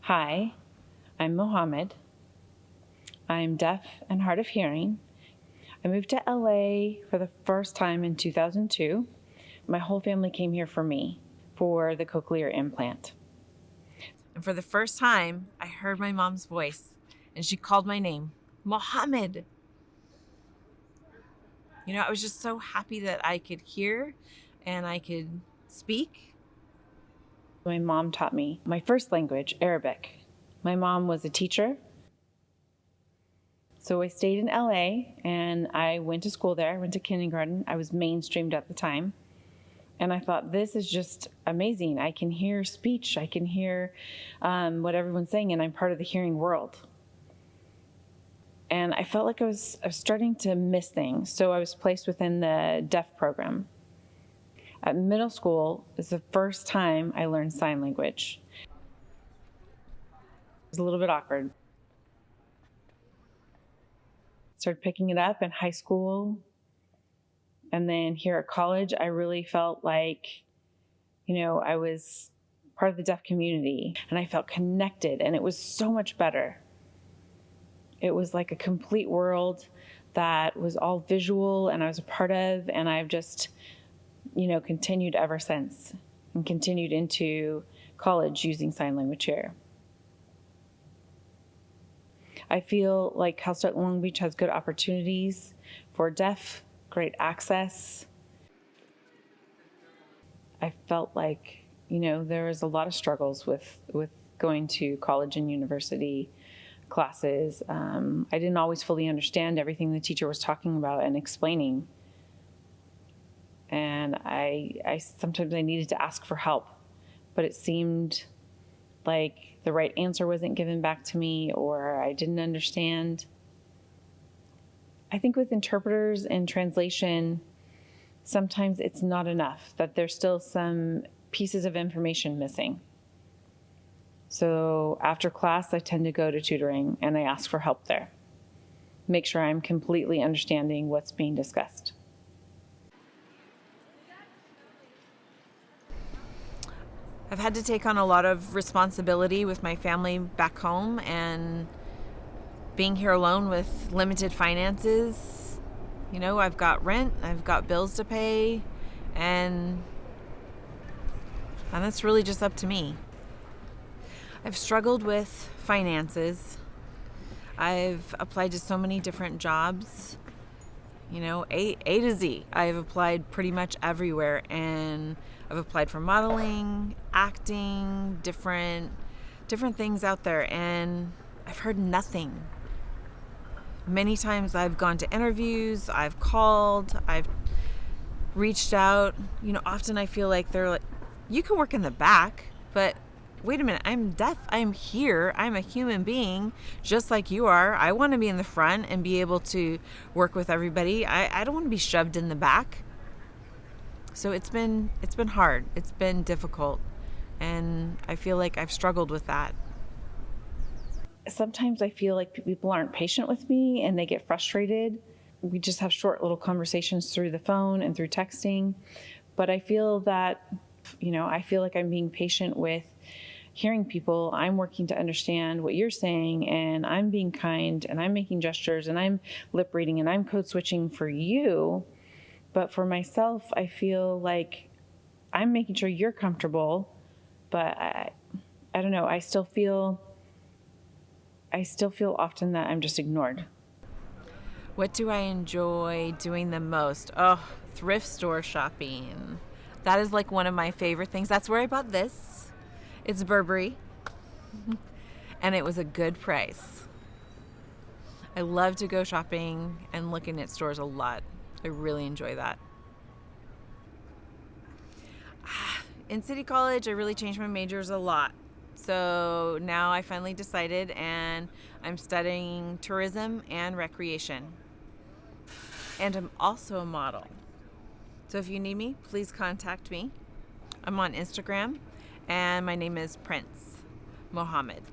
Hi, I'm Mohammed. I'm deaf and hard of hearing. I moved to LA for the first time in 2002. My whole family came here for me for the cochlear implant. And for the first time, I heard my mom's voice and she called my name, Mohammed. I was just so happy that I could hear and I could speak. My mom taught me my first language, Arabic. My mom was a teacher. So I stayed in LA and I went to school there. I went to kindergarten. I was mainstreamed at the time. And I thought, this is just amazing. I can hear speech. I can hear what everyone's saying, and I'm part of the hearing world. And I felt like I was starting to miss things. So I was placed within the deaf program. At middle school is the first time I learned sign language. It was a little bit awkward. Started picking it up in high school. And then here at college, I really felt like, I was part of the deaf community and I felt connected, and it was so much better. It was like a complete world that was all visual and I was a part of, and I've just, continued ever since and continued into college using sign language here. I feel like Cal State Long Beach has good opportunities for deaf, great access. I felt like, there was a lot of struggles with going to college and university classes. I didn't always fully understand everything the teacher was talking about and explaining. And I sometimes I needed to ask for help, but it seemed like the right answer wasn't given back to me, or I didn't understand. I think with interpreters and translation, sometimes it's not enough, that there's still some pieces of information missing. So after class, I tend to go to tutoring and I ask for help there. Make sure I'm completely understanding what's being discussed. I've had to take on a lot of responsibility with my family back home, and being here alone with limited finances. I've got rent, I've got bills to pay, and that's really just up to me. I've struggled with finances. I've applied to so many different jobs, A to Z. I've applied pretty much everywhere, and I've applied for modeling, acting, different things out there, and I've heard nothing. Many times I've gone to interviews, I've called, I've reached out. Often I feel like they're like, you can work in the back, but wait a minute, I'm deaf, I'm here, I'm a human being just like you are. I want to be in the front and be able to work with everybody. I don't want to be shoved in the back. So it's been hard. It's been difficult. And I feel like I've struggled with that. Sometimes I feel like people aren't patient with me and they get frustrated. We just have short little conversations through the phone and through texting. But I feel that, I feel like I'm being patient with hearing people. I'm working to understand what you're saying, and I'm being kind, and I'm making gestures, and I'm lip reading, and I'm code switching for you. But for myself, I feel like I'm making sure you're comfortable, but I don't know. I still feel often that I'm just ignored. What do I enjoy doing the most? Oh, thrift store shopping. That is like one of my favorite things. That's where I bought this. It's Burberry. And it was a good price. I love to go shopping and looking at stores a lot. I really enjoy that. In City College, I really changed my majors a lot. So now I finally decided, and I'm studying tourism and recreation. And I'm also a model. So if you need me, please contact me. I'm on Instagram, and my name is Prince Mohammed.